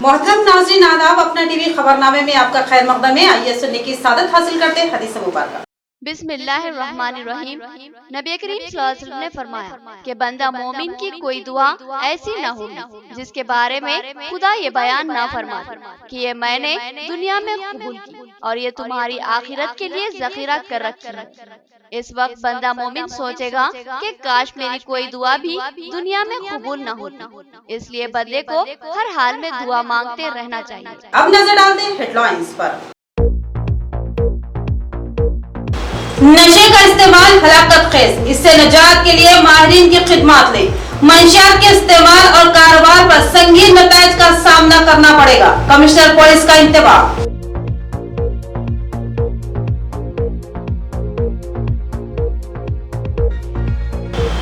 मोहतरम नाज़रीन आदाब, अपना टीवी खबरनामे में आपका खैर मकदम है। आइए सुनने की सादत हासिल करते हैं हदीस मुबारक। बिस्मिल्लाहिर्रहमानिर्रहीम। नबी करीम सल्लल्लाहु अलैहि वसल्लम ने फरमाया कि बंदा मोमिन की कोई दुआ ऐसी न होगी जिसके बारे में खुदा ये बयान ना फरमा कि ये मैंने दुनिया में कबूल की और ये तुम्हारी आखिरत के लिए ज़खीरा कर रखी है। इस वक्त बंदा मोमिन सोचेगा कि काश मेरी कोई दुआ भी दुनिया में कबूल न होती। इसलिए बंदे को हर हाल में दुआ मांगते रहना चाहिए। अब नजर डालते हैं हेडलाइंस पर। नशे का इस्तेमाल हलाकत खेज, इससे निजात के लिए माहिरीन की खिदमत ले। मंशियात के इस्तेमाल और कारोबार पर संगीन नताइज का सामना करना पड़ेगा, कमिश्नर पुलिस का इंतबाह।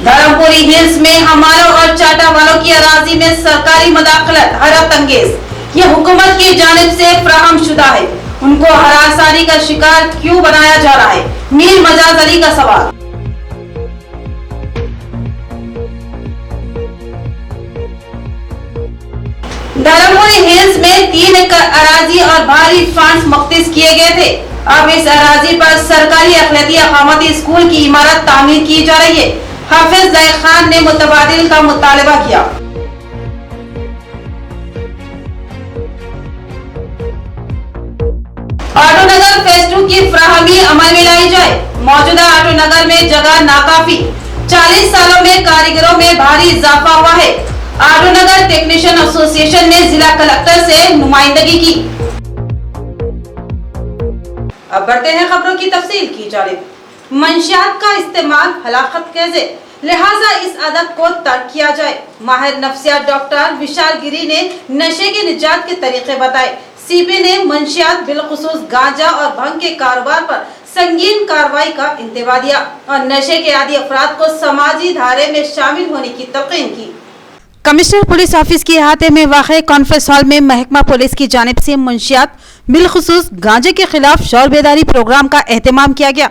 धर्मपुरी हिल्स में हमालों और चाटा वालों की अराजी में सरकारी मदाखलत हैरत अंगेज। ये हुकूमत की जानिब से फराहम शुदा है, उनको हरासानी का शिकार क्यों बनाया जा रहा है? मीर मजाज अली का सवाल। धर्मपुरी हिल्स में 3 एकड़ अराजी और भारी फंड्स मुख्तिस किए गए थे। अब इस अराजी पर सरकारी अखिलती अकामती स्कूल की इमारत तामीर की जा रही है। हाफिज लाइक खान ने मुतबादिल का मुतालबा किया। ऑटो नगर फेज 2 की फराहमी अमल में लाई जाए। मौजूदा ऑटो नगर में जगह नाकाफी, 40 सालों में कारीगरों में भारी इजाफा हुआ है। ऑटो नगर टेक्नीशियन एसोसिएशन ने जिला कलेक्टर से नुमाइंदगी की। अब बढ़ते हैं खबरों की तफसील की जानिब। मंशियात का इस्तेमाल हलाकत कैसे, लिहाजा इस आदत को तर्क किया जाए। माहिर नफ्सियात डॉक्टर विशाल गिरी ने नशे के निजात के तरीके बताए। सीपी ने मंशियात बिलखुसूस गांजा और भंग के कारोबार पर संगीन कार्रवाई का इंतबाह दिया और नशे के आदी अफराद को समाजी धारे में शामिल होने की तलकीन की। कमिश्नर पुलिस ऑफिस के अहाते में वाक़े कॉन्फ्रेंस हॉल में महकमा पुलिस की जानिब से मंशियात बिलखुसूस गांजे के खिलाफ शौर बेदारी प्रोग्राम का एहतमाम किया गया,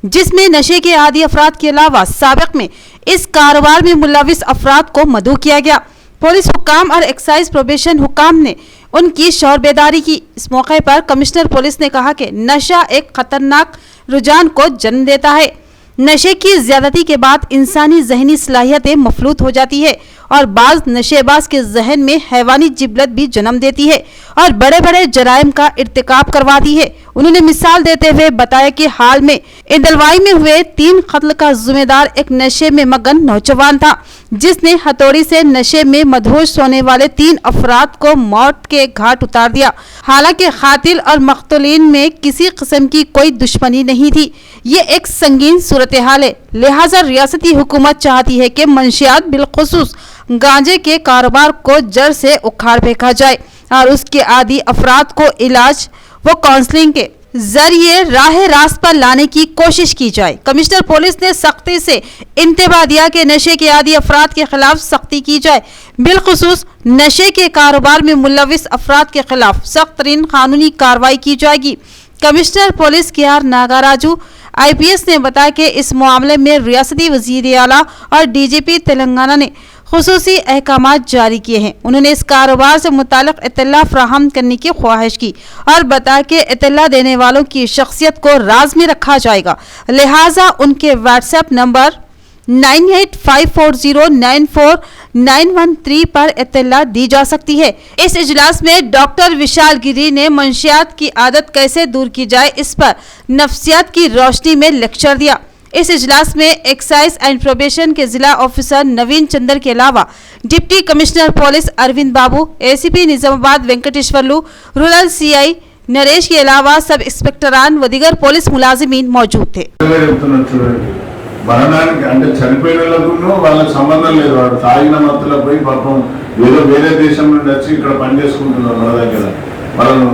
जिसमें नशे के आदी अफराद के अलावा साबिक में इस कारोबार में मुलविस अफराद को मदऊ किया गया। पुलिस हुक्काम और एक्साइज प्रोबेशन हुक्काम ने उनकी शौर बेदारी की। इस मौके पर कमिश्नर पुलिस ने कहा कि नशा एक खतरनाक रुझान को जन्म देता है। नशे की ज्यादती के बाद इंसानी जहनी सलाहियतें मफलूत हो जाती है और बाज नशेबाज के जहन में हैवानी जिबलत भी जन्म देती है और बड़े बड़े जराइम का इर्तिकाब करवाती है। उन्होंने मिसाल देते हुए बताया कि हाल में इंदलवाई में हुए 3 कत्ल का जिम्मेदार एक नशे में मगन नौजवान था, जिसने हथौड़ी से नशे में मदहोश होने वाले 3 अफराद को मौत के घाट उतार दिया। हालांकि कातिल और मख्तूलीन में किसी किस्म की कोई दुश्मनी नहीं थी। ये एक संगीन सूरत हाल है, लिहाजा रियासती हुकूमत चाहती है कि मंशियात बिलखुसूस गांजे के कारोबार को जड़ से उखाड़ फेंका जाए और उसके आदि अफराद को इलाज व काउंसलिंग के जरिए राह रास्त पर लाने की कोशिश की जाए। कमिश्नर पुलिस ने सख्ती से इंतबाह दिया कि नशे के आदि अफराद के खिलाफ सख्ती की जाए, बिलखुसूस नशे के कारोबार में मुलविस अफराद के खिलाफ सख्त तरीन कानूनी कार्रवाई की जाएगी। कमिश्नर पुलिस के आर नागाराजू IPS ने बताया कि इस मामले में रियासती वजीर आला और DGP तेलंगाना ने खुसूसी अहकामात जारी किए हैं। उन्होंने इस कारोबार से मुतालिक इत्तला फराहम करने की ख्वाहिश की और बताया कि इत्तला देने वालों की शख्सियत को राज में रखा जाएगा, लिहाजा उनके व्हाट्सएप नंबर 9854094913 पर इत्तला दी जा सकती है। इस इजलास में डॉक्टर विशाल गिरी ने मंशियात की आदत कैसे दूर की जाए इस पर नफ्सियात की रोशनी में लेक्चर दिया। इस इजलास में एक्साइज एंड प्रोबेशन के जिला ऑफिसर नवीन चंद्र के अलावा डिप्टी कमिश्नर पुलिस अरविंद बाबू, ACP Nizamabad Venkateswarlu, rural CI Naresh के अलावा सब इंस्पेक्टरान व दीगर पुलिस मुलाजिमीन मौजूद थे। మరణానికి అంటే చనిపోయిన వాళ్ళకును వాళ్ళకి సంబంధం లేదు. వాడు తాగిన మత్తులో పోయి పాపం ఏదో వేరే దేశం నుండి వచ్చి ఇక్కడ పని చేసుకుంటున్నారు మన దగ్గర. వాళ్ళను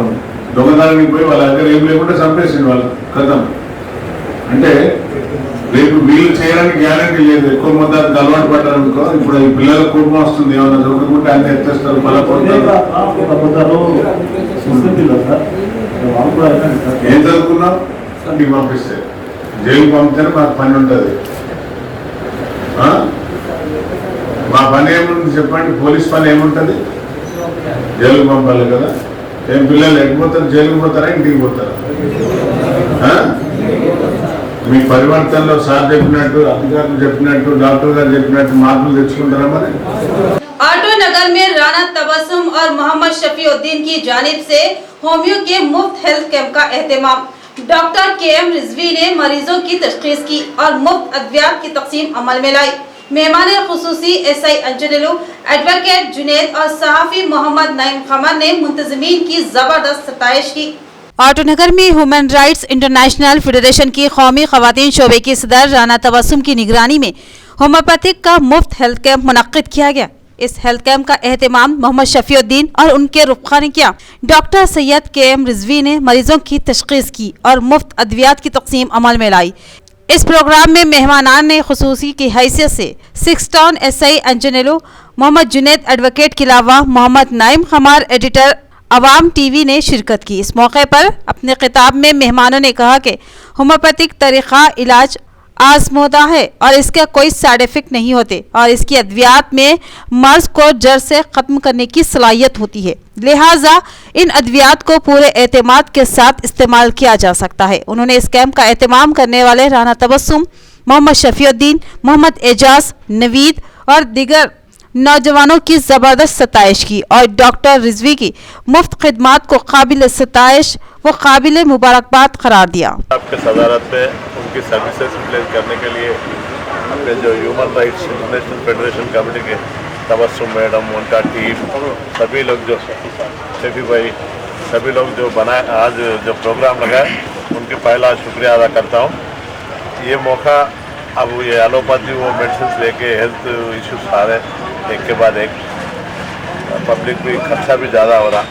దొంగతనానికి పోయి వాళ్ళ దగ్గర ఏం లేకుండా చంపేసింది వాళ్ళు కథం. అంటే రేపు వీళ్ళు చేయడానికి గ్యారంటీ లేదు. ఎక్కువ మొత్తానికి అలవాటు పడ్డారనుకో ఇప్పుడు ఈ పిల్లలకు కోపం వస్తుంది, ఏమన్నా దొరకకుంటే అన్ని ఎత్తేస్తారు, మళ్ళీ ఏం చదువుకున్నావు ఇంటికి పంపిస్తే జైలు పంపితేనే మాకు పని ఉంటుంది. మా పని ఏముంటుంది చెప్పండి, పోలీస్ పని ఏముంటుంది? జైలుకు పంపాలి కదా. ఏం పిల్లలు ఎడిపోతారు, జైలుకు పోతారా, ఇంటికి పోతారా? మీ పరివర్తనలో సార్ చెప్పినట్టు, అధికారులు చెప్పినట్టు, డాక్టర్ గారు చెప్పినట్టు మార్పులు తెచ్చుకుంటారా మరి? ऑटो नगर में राणा तबस्सुम और मोहम्मद शफीउद्दीन की जानिब से होमियो के मुफ्त हेल्थ कैंप का एहतमाम। डॉक्टर KM रिजवी ने मरीजों की तशखीस की और मुफ्त अद्वियात की तकसीम अमल में लाई। मेहमान खुसूसी SI अंजनेलू, एडवोकेट जुनेद और सहाफी मोहम्मद नईम खमर ने मुंतजमीन की जबरदस्त सताइश की। ऑटो नगर में ह्यूमन राइट्स इंटरनेशनल फेडरेशन की कौमी खवातीन शोबे की सदर राना तबस्सुम की निगरानी में होम्योपैथिक का मुफ्त हेल्थ कैंप मुनक्किद किया गया। इस हेल्थ कैंप का एहतमाम मोहम्मद शफीउद्दीन और उनके रुखा ने किया। डॉक्टर सैयद KM रिजवी ने मरीजों की तशखीस की और मुफ्त अद्वियात की तकसीम अमल में लाई। इस प्रोग्राम में मेहमानान ने खुसूसी की हैसियत से 6 town SI Anjaneyulu, Mohammed Junaid advocate के अलावा मोहम्मद नईम खमार एडिटर अवाम TV ने शिरकत की। इस मौके पर अपने खिताब में मेहमानों ने कहा कि होम्योपैथिक तरीक़ा इलाज आजमोदा है और इसके कोई साइड इफेक्ट नहीं होते और इसकी अद्वियात में मर्ज को जड़ से ख़त्म करने की सलाहियत होती है, लिहाजा इन अद्वियात को पूरे एतमाद के साथ इस्तेमाल किया जा सकता है। उन्होंने इस कैंप का एहतमाम करने वाले राना तबस्सुम, मोहम्मद शफीउद्दीन, मोहम्मद एजाज, नवीद और दीगर नौजवानों की ज़बरदस्त सताइश की और डॉक्टर रिजवी की मुफ्त खिदमात को काबिल सताइश व काबिल मुबारकबाद करार दिया। आपके सदारत में उनकी सर्विसेज रिप्लेस करने के लिए अपने जो human rights international federation committee के तबस्सुम मैडम, उनका टीम, सभी लोग जो शफी भाई, सभी लोग जो बनाए आज जो प्रोग्राम लगाए, उनके पहला शुक्रिया अदा करता हूँ। ये मौका अब ये एलोपैथी वो मेडिसिन लेके हेल्थ इश्यूज आ रहे एक के बाद एक, पब्लिक भी खर्चा भी ज़्यादा हो रहा,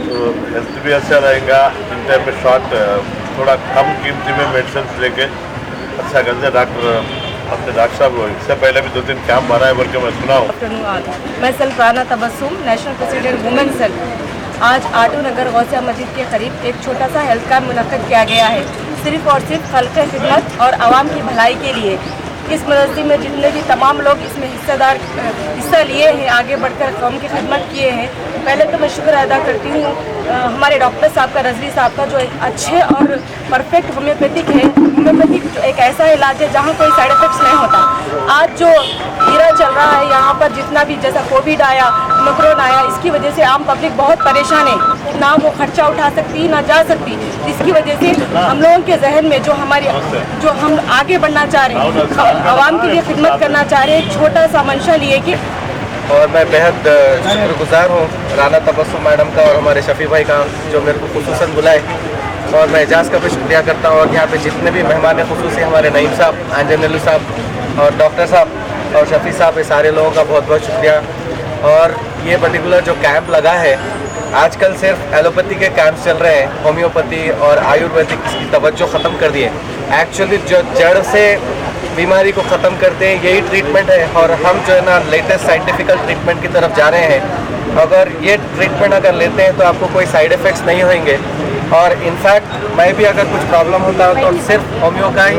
तो हेल्थ भी अच्छा रहेगा। इन टाइम में शॉर्ट थोड़ा कम कीमती में मेडिसिन लेके अच्छा करते डॉक्टर अपने डॉक्टर साहब इससे पहले भी 2-3 कैंप बना है बोल के मैं सुना हूँ। मैं self Rana Tabassum, national president women cell. आज ऑटो नगर गौसिया मस्जिद के करीब एक छोटा सा हेल्थ कैंप मुनक्किद किया गया है, सिर्फ और सिर्फ खल्क़ खिदमत और आवाम की भलाई के लिए। इस मस्जिद में जितने भी तमाम लोग इसमें हिस्सा लिए हैं, आगे बढ़कर कौम की खिदमत किए हैं, पहले तो मैं शुक्र अदा करती हूँ हमारे डॉक्टर साहब का, रजवी साहब का, जो एक अच्छे और परफेक्ट होम्योपैथिक है। होम्योपैथिक एक ऐसा इलाज है जहाँ कोई साइड इफेक्ट्स नहीं होता। आज जो हीरा चल रहा है यहाँ पर, जितना भी जैसा कोविड आया, ओमिक्रॉन आया, इसकी वजह से आम पब्लिक बहुत परेशान है, ना वो खर्चा उठा सकती ना जा सकती। इसकी वजह से हम लोगों के जहन में जो हम आगे बढ़ना चाह रहे हैं, आवाम के लिए खिदमत करना चाह रहे हैं, छोटा सा मंशा लिए कि और मैं बेहद शुक्रगुजार हूँ राना तबस्सुम मैडम का और हमारे शफी भाई का, जो मेरे को खुसूसन बुलाए, और मैं एजाज का भी शुक्रिया करता हूँ। और यहाँ पे जितने भी मेहमान खुसूसी हमारे नईम साहब, अंजनेलू साहब और डॉक्टर साहब और शफी साहब, ये सारे लोगों का बहुत बहुत शुक्रिया। और ये पर्टिकुलर जो कैंप लगा है, आजकल सिर्फ एलोपैथी के कैंप्स चल रहे हैं, होम्योपैथी और आयुर्वेदिक की तवज्जो ख़त्म कर दी है। एक्चुअली जो जड़ से बीमारी को ख़त्म करते हैं यही ट्रीटमेंट है, और हम जो है ना लेटेस्ट साइंटिफिकल ट्रीटमेंट की तरफ जा रहे हैं। अगर ये ट्रीटमेंट अगर लेते हैं तो आपको कोई साइड इफ़ेक्ट्स नहीं होंगे, और इनफैक्ट मैं भी अगर कुछ प्रॉब्लम होता है तो सिर्फ होम्यो का ही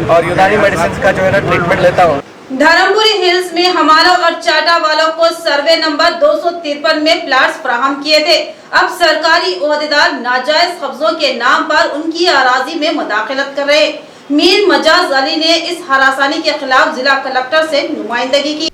और यूनानी मेडिसिन का जो है ना ट्रीटमेंट लेता हूँ। धर्मपुरी हिल्स में हमालों और चाटा वालों को सर्वे नंबर 253 में प्लाट्स फराहम किए थे। अब सरकारी ओहदेदार नाजायज कब्जों के नाम पर उनकी अराजी में मुदाखलत कर रहे। मीर मजाज अली ने इस हरासानी के खिलाफ जिला कलेक्टर से नुमाइंदगी की।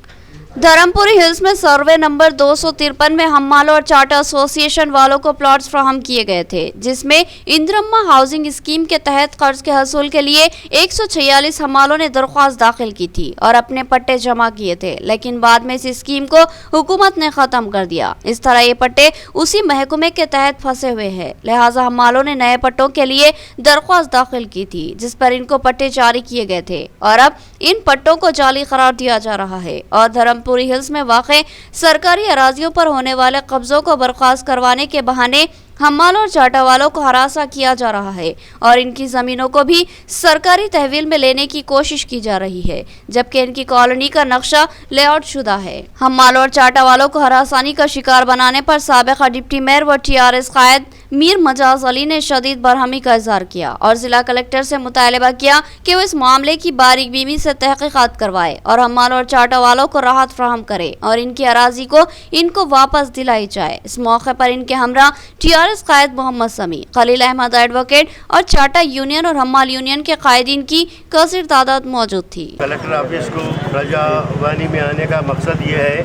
धर्मपुरी हिल्स में सर्वे नंबर 253 में हम्मालों और चार्टर एसोसिएशन वालों को प्लॉट्स फराहम किए गए थे, जिसमें इंदिरम्मा हाउसिंग स्कीम के तहत कर्ज के हसूल के लिए 146 हम्मालों ने दरख्वास्त दाखिल की थी और अपने पट्टे जमा किए थे, लेकिन बाद में इस स्कीम को हुकूमत ने खत्म कर दिया। इस तरह ये पट्टे उसी महकमे के तहत फंसे हुए हैं, लिहाजा हम्मालों ने नए पट्टों के लिए दरख्वास्त दाखिल की थी, जिस पर इनको पट्टे जारी किए गए थे और अब इन पट्टों को जाली करार दिया जा रहा है और धर्मपुरी हिल्स में वाक़े सरकारी अराजियों पर होने वाले कब्जों को बर्खास्त करवाने के बहाने हम्माल और चाटा वालों को हरासा किया जा रहा है और इनकी ज़मीनों को भी सरकारी तहवील में लेने की कोशिश की जा रही है, जबकि इनकी कॉलोनी का नक्शा लेआउट शुदा है। हम्माल और चाटा वालों को हरासानी का शिकार बनाने पर साबिक़ा डिप्टी मेयर व TRS कायद मीर मजाज अली ने शदीद बरहमी का इजहार किया और जिला कलेक्टर से मुतालबा किया कि वो इस मामले की बारीक बीनी से तहकीकात करवाए और हमाल और चाटा वालों को राहत फराहम करे और इनकी अराजी को इनको वापस दिलाई जाए। इस मौके पर इनके हमरा TRS कायद मोहम्मद समी, खलील अहमद एडवोकेट और चाटा यूनियन और हमाल यूनियन के कायदीन की कसीर तादाद मौजूद थी। कलेक्टर ऑफिस को प्रजावानी में आने का मकसद ये है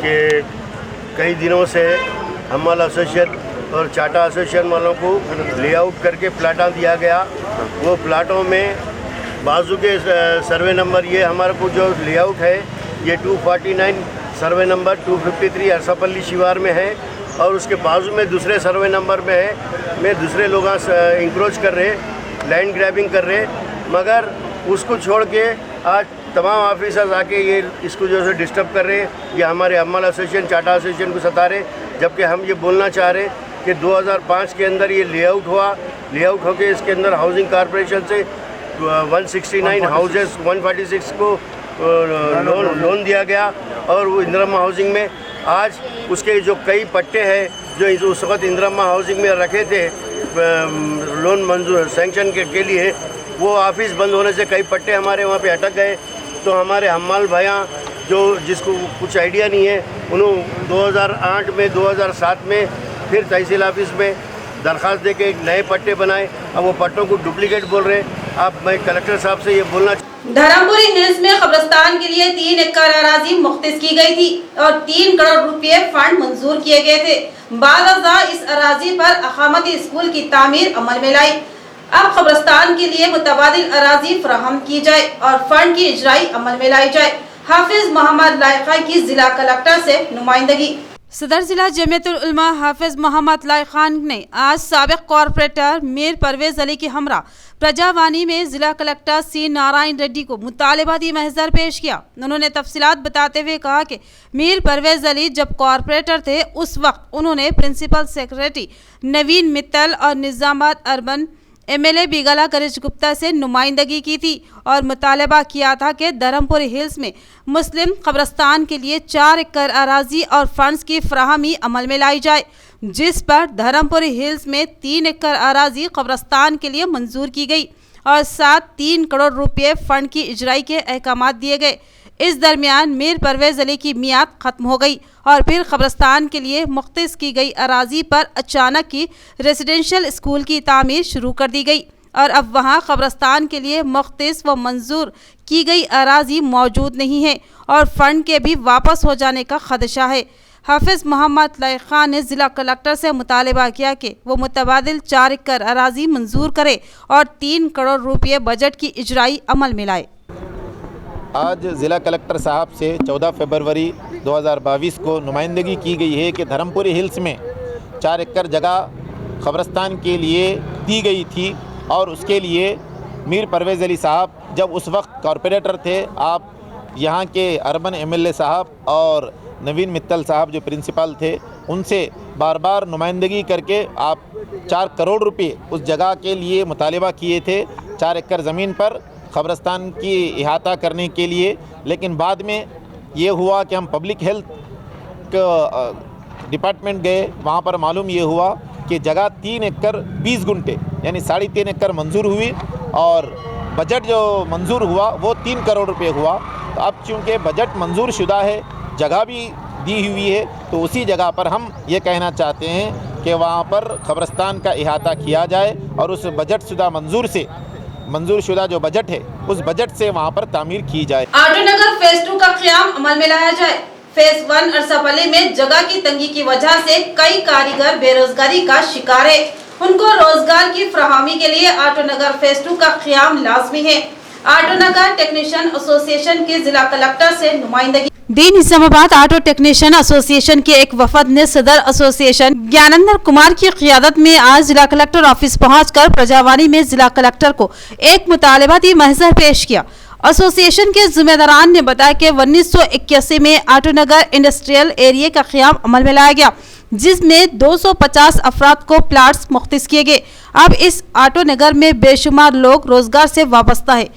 कि कई दिनों से हमाल एसोसिएशन और चाटा एसोसिएशन वालों को लेआउट करके प्लाटा दिया गया। वो प्लाटों में बाजू के सर्वे नंबर, ये हमारे को जो लेआउट है ये 249 सर्वे नंबर 253 अरसापल्ली शिवार में है और उसके बाजू में दूसरे सर्वे नंबर में है। में दूसरे लोग इंक्रोच कर रहे, लैंड ग्रैबिंग कर रहे, मगर उसको छोड़ के आज तमाम ऑफिसर्स आके ये इसको जो है डिस्टर्ब कर रहे हैं। ये हमारे हमाल एसोसिएशन, चाटा एसोसिएशन को सता रहे, जबकि हम ये बोलना चाह रहे कि 2005 के अंदर ये लेआउट हुआ। लेआउट होकर इसके अंदर हाउसिंग कॉरपोरेशन से 169 हाउसेस 146 को लोन दिया गया और वो इंदिरा हाउसिंग में आज उसके जो कई पट्टे हैं जो उस वक्त इंदिरा हाउसिंग में रखे थे लोन मंजूर सैंक्शन के लिए, वो ऑफिस बंद होने से कई पट्टे हमारे वहाँ पे अटक गए। तो हमारे हमाल भाइयाँ जो जिसको कुछ आइडिया नहीं है, उन्होंने 2008 में 2007 में फिर तहसील ऑफिस में दरख्वास्त दे के नए पट्टे बनाए। अब वो पट्टों को डुप्लीकेट बोल रहे हैं। अब मैं कलेक्टर साहब से ये बोलना धर्मपुरी हिल्स में कब्रिस्तान के लिए 3 एकड़ अराजी मुख्तस की गई थी और 3 करोड़ रुपए फंड मंजूर किए गए थे। बादशाह इस अराजी पर अकामती स्कूल की तामीर अमल में लाई। अब कब्रिस्तान के लिए मुतबादिल अराजी फराहम की जाए और फंड की इजराई अमल में लाई जाए। हाफिज मोहम्मद लाइका की जिला कलेक्टर से नुमाइंदगी। सदर जिला जमीयतुल उलमा हाफिज मोहम्मद लाइक खान ने आज साबिक कॉरपोरेटर मीर परवेज अली के हमरा प्रजावानी में जिला कलेक्टर सी नारायण रेड्डी को मुतालबाती महजर पेश किया। उन्होंने तफसीलात बताते हुए कहा कि मीर परवेज अली जब कॉरपोरेटर थे उस वक्त उन्होंने प्रिंसिपल सेक्रेटरी नवीन मित्तल और निजामात अर्बन MLA बिगला गरिज गुप्ता से नुमाइंदगी की थी और मुतालबा किया था कि धर्मपुरी हिल्स में मुस्लिम कब्रिस्तान के लिए 4 एकड़ अराजी और फंड्स की फराहमी अमल में लाई जाए, जिस पर धर्मपुरी हिल्स में 3 एकड़ अराजी कब्रिस्तान के लिए मंजूर की गई और साथ 3 करोड़ रुपये फंड की इजराई के अहकाम दिए गए। इस दरमियान मीर परवेज अली की मियाद ख़त्म हो गई और फिर कब्रिस्तान के लिए मुख्तस की गई अराजी पर अचानक की रेजिडेंशियल स्कूल की तामीर शुरू कर दी गई और अब वहां कब्रिस्तान के लिए मुख्तस व मंजूर की गई अराजी मौजूद नहीं है और फंड के भी वापस हो जाने का खदशा है। हाफिज मोहम्मद लाइक खान ने ज़िला कलेक्टर से मुतालबा किया कि वो मुतबादिल 4 एकड़ अराजी मंजूर करे और 3 करोड़ रुपये बजट की इजराई अमल में लाए। आज ज़िला कलेक्टर साहब से 14 फरवरी 2022 को नुमाइंदगी की गई है कि धर्मपुरी हिल्स में 4 एकड़ जगह कब्रिस्तान के लिए दी गई थी और उसके लिए मीर परवेज़ अली साहब जब उस वक्त कॉरपोरेटर थे, आप यहाँ के अर्बन MLA साहब और नवीन मित्तल साहब जो प्रिंसिपल थे, उनसे बार बार नुमाइंदगी करके आप 4 करोड़ रुपये उस जगह के लिए मुतालबा किए थे 4 एकड़ ज़मीन पर कब्रिस्तान की इहाता करने के लिए। लेकिन बाद में ये हुआ कि हम पब्लिक हेल्थ डिपार्टमेंट गए, वहाँ पर मालूम ये हुआ कि जगह 3 एकड़ 20 गुंटे यानी 3.5 एकड़ मंजूर हुई और बजट जो मंजूर हुआ वो 3 करोड़ रुपए हुआ। तो अब चूँकि बजट मंजूर शुदा है, जगह भी दी हुई है, तो उसी जगह पर हम ये कहना चाहते हैं कि वहाँ पर कब्रिस्तान का इहाता किया जाए और उस बजट शुदा मंजूर शुदा जो बजट है उस बजट से वहाँ पर तामीर की जाए। आटो नगर फेज 2 का क़याम अमल में लाया जाए। फेज 1 अरसापल्ली में जगह की तंगी की वजह से कई कारीगर बेरोजगारी का शिकार है। उनको रोजगार की फराहमी के लिए आटो नगर फेज 2 का क़याम लाजमी है। आटो नगर टेक्नीशियन एसोसिएशन के जिला कलेक्टर से नुमाइंदगी। दीन इस्लामाबाद ऑटो टेक्नीशियन एसोसिएशन के एक वफद ने सदर एसोसिएशन ज्ञानेंद्र कुमार की क़ियादत में आज जिला कलेक्टर ऑफिस पहुंचकर प्रजावानी में जिला कलेक्टर को एक मुतालबाती महजर पेश किया। एसोसिएशन के जिम्मेदारान ने बताया कि 1981 में आटो नगर इंडस्ट्रियल एरिया का क़याम अमल में लाया गया, जिसमें 250 अफराद को प्लाट्स मुख्तस किए गए। अब इस आटो नगर में बेशुमार लोग रोजगार से वाबस्ता है।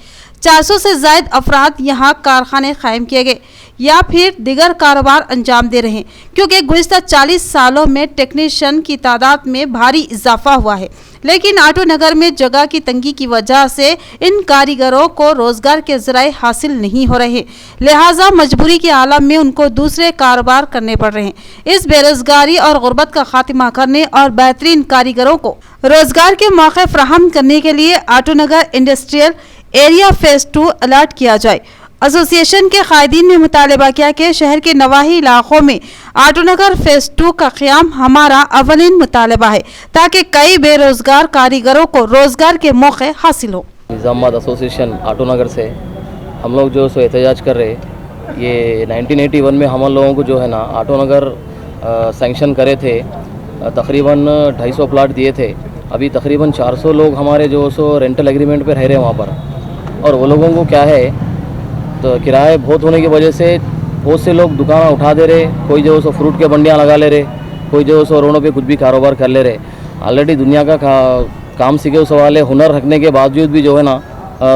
400 से जायद अफराद यहाँ कारखाने कायम किए गए या फिर दिगर कारोबार अंजाम दे रहे हैं, क्योंकि गुज़िश्ता 40 सालों में टेक्नीशियन की तादाद में भारी इजाफा हुआ है। लेकिन आटो नगर में जगह की तंगी की वजह से इन कारीगरों को रोजगार के ज़राए हासिल नहीं हो रहे, लिहाजा मजबूरी के आलम में उनको दूसरे कारोबार करने पड़ रहे हैं। इस बेरोजगारी और गुर्बत का खात्मा करने और बेहतरीन कारीगरों को रोजगार के मौके फराहम करने के लिए आटो नगर इंडस्ट्रियल एरिया फेज 2 अलर्ट किया जाए। एसोसिएशन के कायदीन ने मुतालबा किया कि शहर के नवाही इलाकों में आटोनगर फेज 2 का क़याम हमारा अवलिन मुतालबा है, ताकि कई बेरोजगार कारीगरों को रोजगार के मौके हासिल हो। निज़ामाबाद एसोसिएशन आटोनगर से हम लोग जो सो एहतजाज कर रहे, ये 1981 में हम लोगों को जो है ना आटोनगर सैंक्शन करे थे, तकरीबन 250 प्लाट दिए थे। अभी तकरीबन 400 लोग हमारे जो सो रेंटल एग्रीमेंट पे रह रहे हैं वहाँ पर, और वो लोगों को क्या है तो किराए बहुत होने की वजह से बहुत से लोग दुकान उठा दे रहे, कोई जो सो फ्रूट के बंडियाँ लगा ले रहे, कोई जो सो रोडों पे कुछ भी कारोबार कर ले रहे। ऑलरेडी दुनिया का काम सीखे उस वाले हुनर रखने के बावजूद भी जो है ना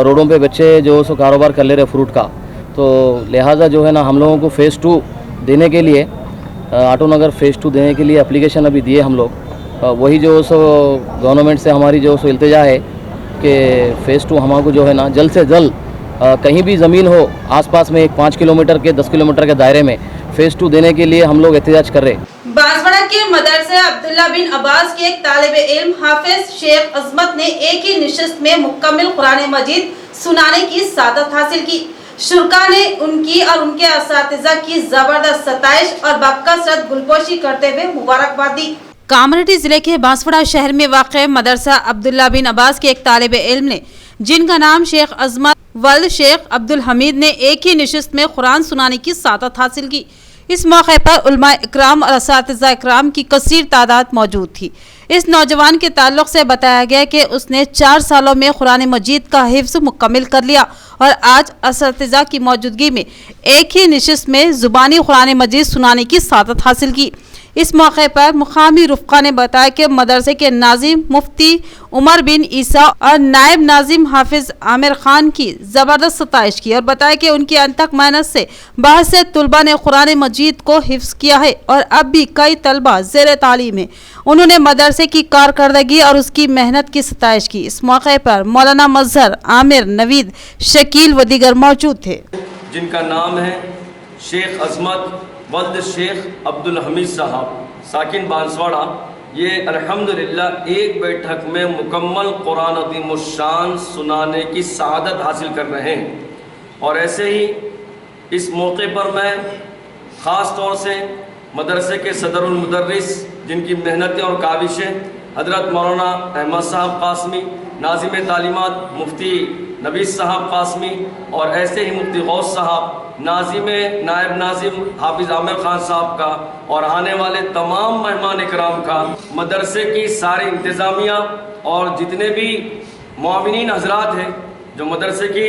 रोडों पे बच्चे जो सो कारोबार कर ले रहे फ्रूट का। तो लिहाजा जो है ना हम लोगों को फेज़ 2 देने के लिए, आटो नगर फेज़ 2 देने के लिए एप्लीकेशन अभी दिए हम लोग। वही जो सो गवर्नमेंट से हमारी जो सो इल्तिजा है कि फेज़ 2 हमारे जो है ना जल्द से जल्द कहीं भी ज़मीन हो आसपास में 5 किलोमीटर के 10 किलोमीटर के दायरे में फेज़ 2 देने के लिए हम लोग एहतजाज कर रहे हैं। बांसवाड़ा के मदरसे अब्दुल्ला बिन अब्बास के एक तालिबे इल्म हाफिज शेख अजमत ने एक ही निशिस्त में मुकम्मल कुरान मजीद सुनाने की सादत हासिल की। शुरका ने उनकी और उनके असातिज़ा की जबरदस्त सताइश और बाकसरत गुलपोशी करते हुए मुबारकबाद दी। कामरेड्डी जिले के बांसवाड़ा शहर में वाक़ मदरसा अब्दुल्ला बिन अब्बास के एक तालिबे इल्म ने, जिनका नाम शेख अजमत वल्द शेख अब्दुल हमीद ने, एक ही निशिस्त में कुरान सुनाने की सादत हासिल की। इस मौके पर उलमा इकराम और असातिज़ा इकराम की कसीर तादाद मौजूद थी। इस नौजवान के ताल्लुक से बताया गया कि उसने 4 सालों में कुरान मजीद का हिफ्ज़ मुकम्मल कर लिया और आज असातिज़ा की मौजूदगी में एक ही निशिस्त में ज़ुबानी कुरान मजीद सुनाने की सादत हासिल की। इस मौके पर मुकामी रुफ़क़ा ने बताया कि मदरसे के नाजिम मुफ्ती उमर बिन ईसा और नायब नाजिम हाफिज आमिर खान की ज़बरदस्त सताइश की और बताया कि उनकी अनथक मेहनत से बहुत से तलबा ने कुरान मजीद को हिफ्ज़ किया है और अब भी कई तलबा ज़ेर तालीम है। उन्होंने मदरसे की कारकर्दगी और उसकी मेहनत की सताइश की। इस मौके पर मौलाना मजहर, आमिर, नवीद, शकील व दीगर मौजूद थे। जिनका नाम है शेख अजमत वल्द शेख अब्दुल हमीद साहब, साकिन बांसवाड़ा, ये अल्हम्दुलिल्लाह एक बैठक में मुकम्मल कुरान अज़ीमुश्शान सुनाने की सआदत हासिल कर रहे हैं। और ऐसे ही इस मौके पर मैं ख़ास तौर से मदरसे के सदरुल मुदर्रिस, जिनकी मेहनतें और काविशें हज़रत मौलाना अहमद साहब कासमी, नाज़िम तालीमात मुफ्ती नबीस साहब कासमी, और ऐसे ही मुफ्ती गौस साहब, नाजिम नायब नाजिम हाफिज आमिर खान साहब का, और आने वाले तमाम मेहमान इकराम का, मदरसे की सारी इंतज़ामिया और जितने भी मुआविनीन हजरात हैं जो मदरसे की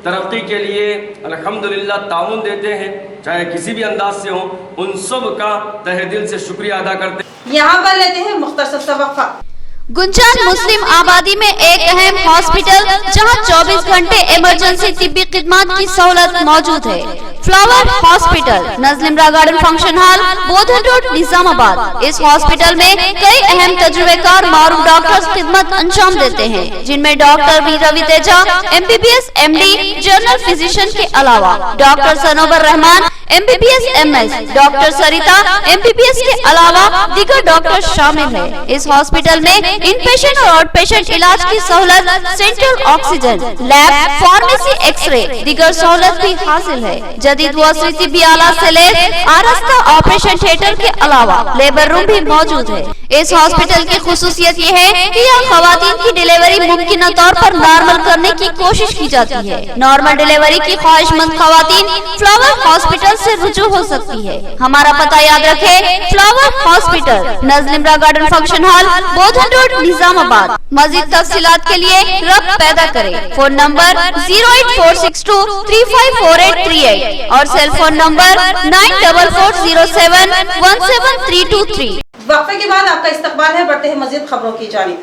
तरक्की के लिए अल्हम्दुलिल्लाह ताउन देते हैं, चाहे किसी भी अंदाज से हो, उन सब का तहे दिल से शुक्रिया अदा करते हैं। यहाँ पर लेते हैं मुख्तसर सा वक्फा। गुंजान मुस्लिम आबादी में एक अहम हॉस्पिटल जहां 24 घंटे इमरजेंसी तिब्बी खिदमत की सहूलत मौजूद है। फ्लावर हॉस्पिटल, नजलिमरा garden function hall, Bodhan road, Nizamabad. इस हॉस्पिटल में कई अहम तजुर्बेकार मारूफ डॉक्टर्स खिदमत अंजाम देते हैं, जिनमें doctor B Ravi Teja MBBS MD general physician के अलावा doctor Sanobar Rahman MBBS MS, doctor Sarita MBBS के अलावा दीगर डॉक्टर शामिल है। इस हॉस्पिटल में इनपेशेंट और आउट पेशेंट इलाज की सहूलत, central oxygen, lab, pharmacy, x ray, दीगर सहूलत भी हासिल है। जदीद वस्त्री तिब्बी आला से लैस आरास्ता ऑपरेशन थिएटर के अलावा लेबर रूम भी मौजूद है। इस हॉस्पिटल की खुसूसियत ये है कि यहाँ खवातीन की डिलीवरी मुमकिन तौर पर नॉर्मल करने की कोशिश की जाती है। नॉर्मल डिलीवरी की ख्वाहिशमंद खवातीन फ्लावर हॉस्पिटल से रुजू हो सकती है। हमारा पता याद रखे, फ्लावर हॉस्पिटल, नजलिमरा garden function hall, Bodhan road, Nizamabad. मजीद तफसीलात के लिए रब्त पैदा करें। फोन नंबर 08462354838 और सेल फोन नंबर 9440717323। वक्फे के बाद आपका इस्तकबाल है, बढ़ते हैं मजीद खबरों की जानिब।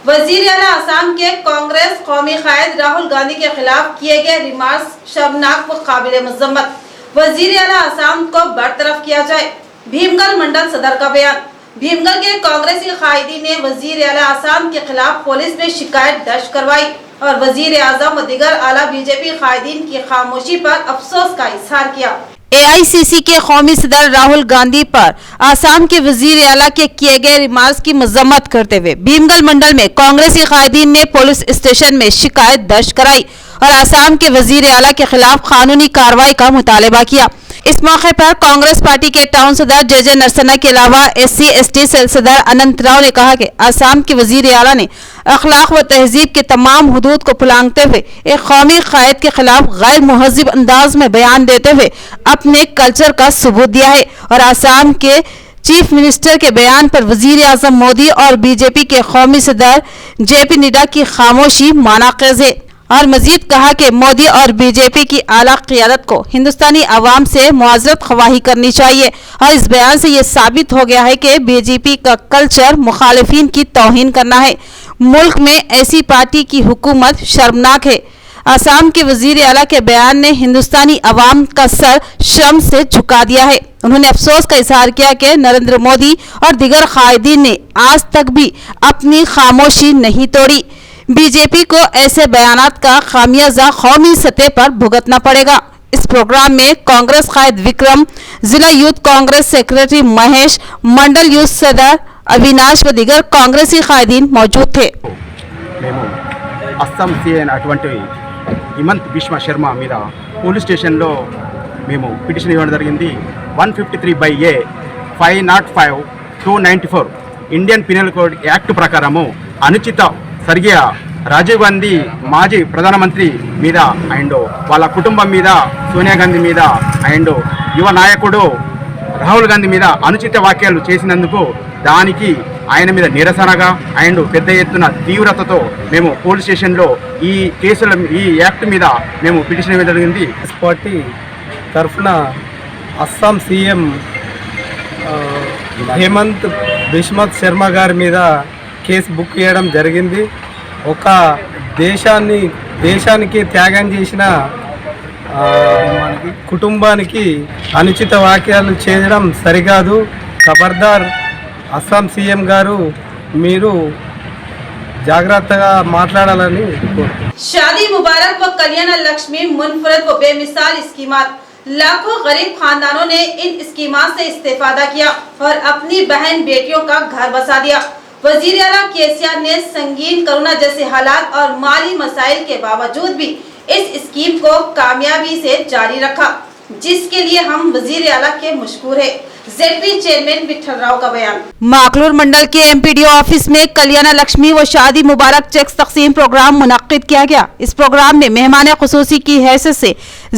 वजीर आला असम के कांग्रेस कौमी कायद राहुल गांधी के खिलाफ किए गए रिमार्क्स शर्मनाक व काबिल मजम्मत। वजीर आला असम को बरतरफ किया जाए, भीमगढ़ मंडल सदर का बयान। भीमगढ़ के कांग्रेसी कायदी ने वजीर आला असम के खिलाफ पुलिस में शिकायत दर्ज करवाई और वजीर आजम व दीगर आला बीजेपी कायदीन की खामोशी पर अफसोस का इजहार किया। AICC के कौमी सदर राहुल गांधी पर आसाम के वजीर आला के किए गए रिमार्क्स की मजम्मत करते हुए भीमगढ़ मंडल में कांग्रेसी कायदीन ने पुलिस स्टेशन में शिकायत दर्ज कराई और आसाम के वजीर आला के खिलाफ कानूनी कार्रवाई का मुतालबा किया। इस मौके पर कांग्रेस पार्टी के टाउन सदर JJ नरसना के अलावा SC/ST सेल सदर अनंत राव ने कहा कि आसाम के वजीर आला ने अखलाक व तहजीब के तमाम हदूद को फुलांगते हुए एक कौमी कायद के खिलाफ गैर मुहज़्ज़िब अंदाज में बयान देते हुए अपने कल्चर का सबूत दिया है और आसाम के चीफ मिनिस्टर के बयान पर वजीर आजम मोदी और बीजेपी के कौमी सदर JP नड्डा की खामोशी मानाक़िज़ है। और मजीद कहा कि मोदी और बीजेपी की आला क़ियादत को हिंदुस्तानी अवाम से मुआज़रत ख्वाही करनी चाहिए और इस बयान से ये साबित हो गया है कि बीजेपी का कल्चर मुखालिफिन की तौहीन करना है। मुल्क में ऐसी पार्टी की हुकूमत शर्मनाक है। आसाम के वजीर आला के बयान ने हिंदुस्तानी अवाम का सर शर्म से झुका दिया है। उन्होंने अफसोस का इजहार किया कि नरेंद्र मोदी और दीगर कायदीन ने आज तक भी अपनी खामोशी नहीं तोड़ी। बीजेपी को ऐसे बयानात का खामियाजा कौमी सतह पर भुगतना पड़ेगा। इस प्रोग्राम में कांग्रेस कायद विक्रम, जिला यूथ कांग्रेस सेक्रेटरी महेश, मंडल यूथ सदर अविनाश व दीगर कांग्रेसी कायदीन मौजूद थे। అస్సాం సీఎం అటువంటి హిమంత్ బిశ్వ శర్మ మీద పోలీస్ స్టేషన్లో మేము పిటిషన్ ఇవ్వడం జరిగింది। 153/A 505/294 Indian penal code act ప్రకారము అనుచిత స్వర్గీయ రాజీవ్ గాంధీ మాజీ ప్రధానమంత్రి మీద అండ్ వాళ్ళ కుటుంబం మీద, సోనియా గాంధీ మీద అండ్ యువ నాయకుడు రాహుల్ గాంధీ మీద అనుచిత వ్యాఖ్యలు చేసినందుకు దానికి ఆయన మీద నిరసనగా అండ్ పెద్ద ఎత్తున తీవ్రతతో మేము పోలీస్ స్టేషన్లో ఈ కేసుల ఈ యాక్ట్ మీద మేము పిటిషన్ ఇవ్వడం జరిగింది। పార్టీ తరఫున అస్సాం సీఎం హేమంత్ బిశ్వ శర్మ గారి మీద కేసు బుక్ చేయడం జరిగింది। ఒక దేశానికి త్యాగం చేసిన కుటుంబానికి అనుచిత వ్యాఖ్యలు చేయడం సరికాదు। ఖబర్దార్ అస్సాం సీఎం గారు మీరు జాగ్రత్తగా మాట్లాడాలని కోరుతున్నాను। शादी मुबारक व कल्याण लक्ष्मी मुनफरद व बेमिसाल स्कीमात, लाखों गरीब खानदानों ने इन स्कीमात से इस्तेफादा किया और अपनी बहन बेटियों का घर बसा दिया। वजीर आला KCR ने संगीन कोरोना जैसे हालात और माली मसाइल के बावजूद भी इस स्कीम को कामयाबी से जारी रखा, जिसके लिए हम वजीर आला के मशकूर है। ZP चेयरमैन विठल राव का बयान। माकलूर मंडल के MPDO ऑफिस में कल्याण लक्ष्मी व शादी मुबारक चेक तकसीम प्रोग्राम मुनक्किद किया गया। इस प्रोग्राम में मेहमान खुसूसी की हैसियत से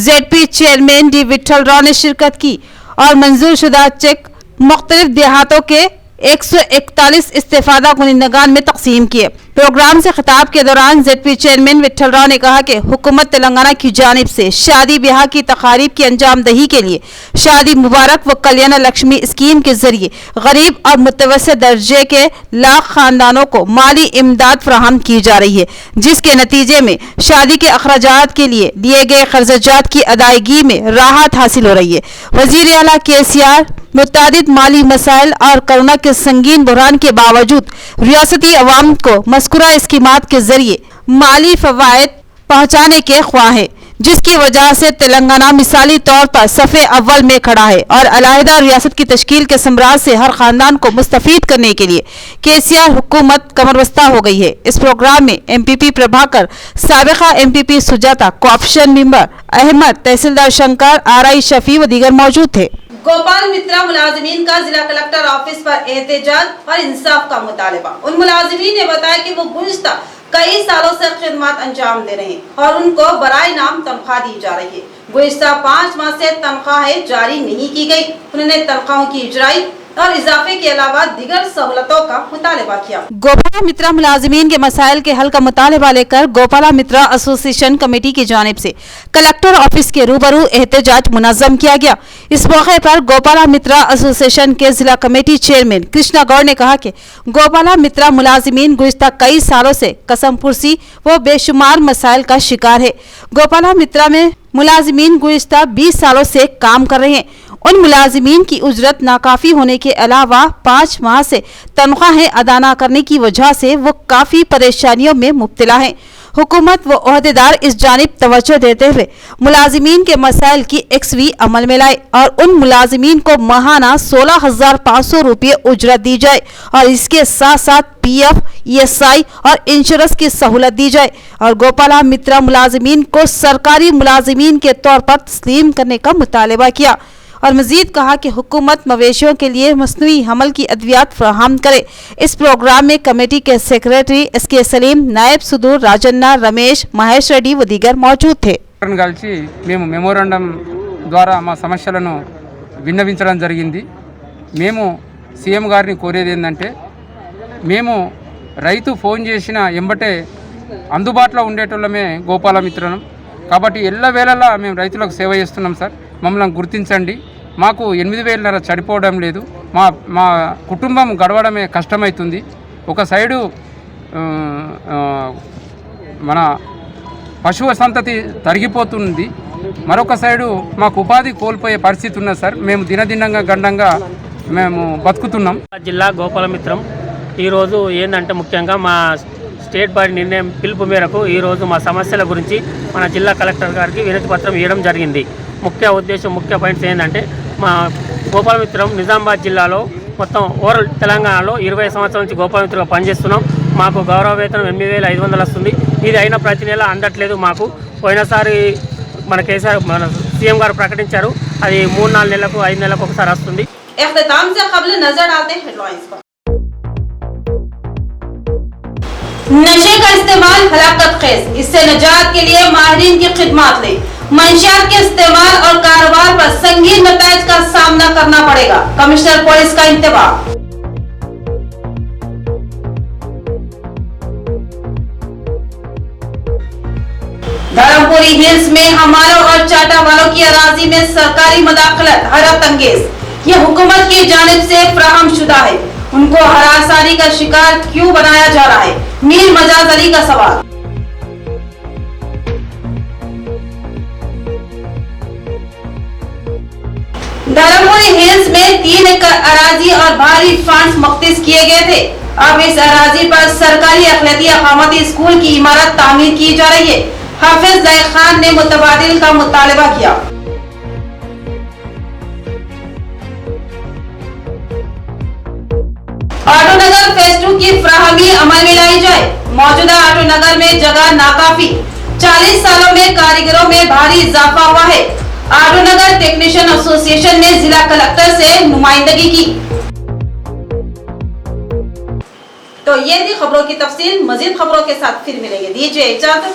ZP chairman D Vithal Rao ने शिरकत की और मंजूर शुदा चेक मुख्तलिफ देहातों के 141 इस्तेफादा कुनिंदगान में तकसीम किए। प्रोग्राम से खिताब के दौरान ZP चेयरमैन विठल राव ने कहा कि हुकूमत तेलंगाना की जानिब से शादी ब्याह की तकारीब की अंजाम दही के लिए शादी मुबारक व कल्याण लक्ष्मी स्कीम के जरिए गरीब और मुतवस्सित दर्जे के लाख खानदानों को माली इमदाद फराहम की जा रही है, जिसके नतीजे में शादी के अखराजात के लिए लिए गए खर्चात की अदायगी में राहत हासिल हो रही है। वजीर आला KCR मुतादिद माली मसाइल और कोरोना के संगीन बुरहान के बावजूद रियासती अवाम को मज़कूरा स्कीमात के जरिए माली फवायद पहुँचाने के ख्वाह है, जिसकी वजह से तेलंगाना मिसाली तौर पर सफ़े अव्वल में खड़ा है और अलहदा रियासत की तश्कील के समराज से हर खानदान को मुस्तफ़ीद करने के लिए KCR हुकूमत कमरबस्ता हो गई है। इस प्रोग्राम में MPP प्रभाकर, साबिका MPP Sujata, co-option member Ahmed, तहसीलदार शंकर, RI शफी व दीगर मौजूद थे। गोपाल मित्रा मुलाजिमीन का जिला कलेक्टर ऑफिस पर एहतजाज और इंसाफ का मुतालबा। उन मुलाजिमीन ने बताया कि वो गुज़िश्ता कई सालों से खिदमत अंजाम दे रहे हैं और उनको बराए नाम तनख्वाह दी जा रही है। गुज़िश्ता 5 माह से तनख्वाहें जारी नहीं की गई। उन्होंने तनख्वाहों की इजराई और इजाफे के अलावा दीगर सहूलतों का मुतालबा किया। गोपाला मित्रा मुलाजिमीन के मसाइल के हल का मुतालबा लेकर गोपाला मित्रा एसोसिएशन कमेटी की जानिब से कलेक्टर ऑफिस के रूबरू एहतजाज मुनज़्ज़म किया गया। इस मौके पर गोपाला मित्रा एसोसिएशन के जिला कमेटी चेयरमैन कृष्णा गौड़ ने कहा कि गोपाला मित्रा मुलाजिमीन गुज़िश्ता कई सालों से कसम पुरसी व बेशुमार मसाइल का शिकार है। गोपाला मित्रा में मुलाजिमीन गुज़िश्ता 20 सालों से काम कर रहे हैं। उन मुलाजिमीन की उजरत नाकाफी होने के अलावा 5 माह से तनख्वाहें अदा न करने की वजह से वो काफी परेशानियों में मुब्तला हैं। हुकूमत व ओहदेदार इस जानिब तवज्जो देते हुए मुलाजिमीन के मसाइल की एक्सवी अमल में लाए और उन मुलाजिमीन को माहाना 16,500 रुपये उजरत दी जाए और इसके साथ साथ PF, ESI और इंश्योरेंस की सहूलत दी जाए और गोपाला मित्रा मुलाजिमीन को सरकारी मुलाजिमीन के तौर पर तस्लीम करने का मुतालबा किया और मजीद कहा कि हुकूमत मवेशियों के लिए मसनूई हमल की अद्वियात फराहम करे। इस प्रोग्राम में कमेटी के सेक्रेटरी SK सलीम, नायब सदूर राजन्ना, रमेश, महेश रेड्डी व दीगर मौजूद थे। కలిసి మేము మెమోరాండం ద్వారా మా సమస్యలను విన్నవించడం జరిగింది। మేము సీఎం గారిని కోరేది ఏంటంటే మేము రైతు ఫోన్ చేసిన ఎంబటే అందుబాటులో ఉండేటోళ్ళమే గోపాల మిత్రనం కాబట్టి ఎల్లవేళలా మేము రైతులకు సేవ చేస్తున్నాం సార్, మమ్మల్ని గుర్తించండి। మాకు 8,000 సరిపోవడం లేదు, మా కుటుంబం గడవడమే కష్టమవుతుంది। ఒక సైడు మన పశువు సంతతి తరిగిపోతుంది, మరొక సైడు మాకు ఉపాధి కోల్పోయే పరిస్థితి ఉన్నది సార్। మేము దినదినంగా గండంగా మేము బతుకుతున్నాం। జిల్లా గోపాల మిత్రం ఈరోజు ఏంటంటే ముఖ్యంగా మా స్టేట్ బాడీ నిర్ణయం పిలుపు మేరకు ఈరోజు మా సమస్యల గురించి మన జిల్లా కలెక్టర్ గారికి వినతి పత్రం ఇవ్వడం జరిగింది। ముఖ్య ఉద్దేశం, ముఖ్య పాయింట్స్ ఏంటంటే మా గోపాల మిత్రం నిజామాబాద్ జిల్లాలో మొత్తం ఓవరాల్ తెలంగాణలో 20 సంవత్సరాల నుంచి గోపాల మిత్రగా పనిచేస్తున్నాం। మాకు గౌరవ వేతనం 8,500 వస్తుంది। ఇది అయినా ప్రతి నెల అందట్లేదు మాకు। పోయినసారి మన కేసీఆర్ మన సీఎం గారు ప్రకటించారు, అది 3-4 నెలలకు 5 నెలలకు ఒకసారి వస్తుంది। इख्तिताम से क़ब्ल नजर आते हैं हेडलाइंस पर। नशे का इस्तेमाल हलाकत खेज, इससे निजात के लिए माहिरीन की खिदमत लें। मंशियात के इस्तेमाल और कारोबार पर संगीन नताइज का सामना करना पड़ेगा, कमिश्नर पुलिस का इंतबाह। धर्मपुरी हिल्स में हमारों और चाटा वालों की अराजी में सरकारी मुदाखलत हैरत अंगेज, ये हुकूमत की जानिब से फराहम शुदा है। उनको हरासानी का शिकार क्यों बनाया जा रहा है, मीर मजाज अली का सवाल। धर्मपुरी हिल्स में 3 एकड़ अराजी और भारी फंड्स मुख्तिस किए गए थे। अब इस अराजी पर सरकारी अखिलती अकामती स्कूल की इमारत तामीर की जा रही है। हाफिज ज़ैद खान ने मुतबादिल का मुतालबा किया। ऑटो नगर फेज 2 की फराहमी अमल में लाई जाए। मौजूदा ऑटो नगर में जगह नाकाफी, 40 सालों में कारीगरों में भारी इजाफा हुआ है। ऑटो नगर टेक्नीशियन एसोसिएशन ने जिला कलेक्टर से नुमाइंदगी की। तो ये थी खबरों की तफसील। मजीद खबरों के साथ फिर मिलेंगे, दीजिए इजाजत।